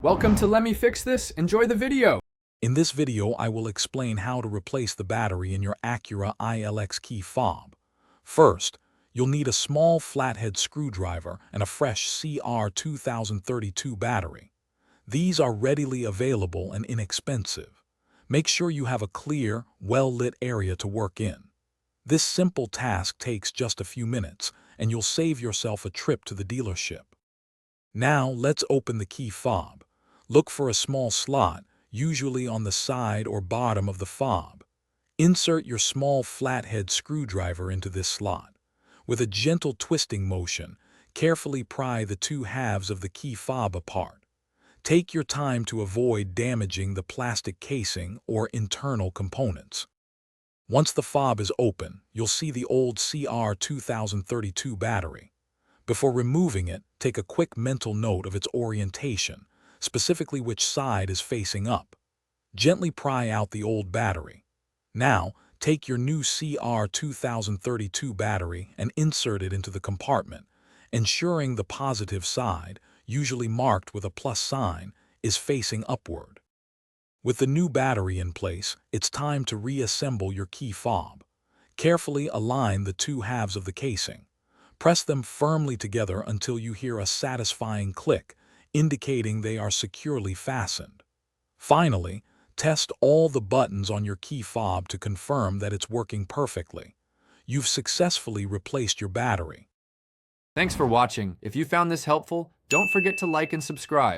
Welcome to Let Me Fix This. Enjoy the video. In this video, I will explain how to replace the battery in your Acura ILX key fob. First, you'll need a small flathead screwdriver and a fresh CR 2032 battery. These are readily available and inexpensive. Make sure you have a clear, well-lit area to work in. This simple task takes just a few minutes, and you'll save yourself a trip to the dealership. Now, let's open the key fob. Look for a small slot, usually on the side or bottom of the fob. Insert your small flathead screwdriver into this slot. With a gentle twisting motion, carefully pry the two halves of the key fob apart. Take your time to avoid damaging the plastic casing or internal components. Once the fob is open, you'll see the old CR 2032 battery. Before removing it, take a quick mental note of its orientation, specifically which side is facing up. Gently pry out the old battery. Now, take your new CR 2032 battery and insert it into the compartment, ensuring the positive side, usually marked with a plus sign, is facing upward. With the new battery in place, it's time to reassemble your key fob. Carefully align the two halves of the casing. Press them firmly together until you hear a satisfying click, indicating they are securely fastened. Finally, test all the buttons on your key fob to confirm that it's working perfectly. You've successfully replaced your battery. Thanks for watching. If you found this helpful, don't forget to like and subscribe.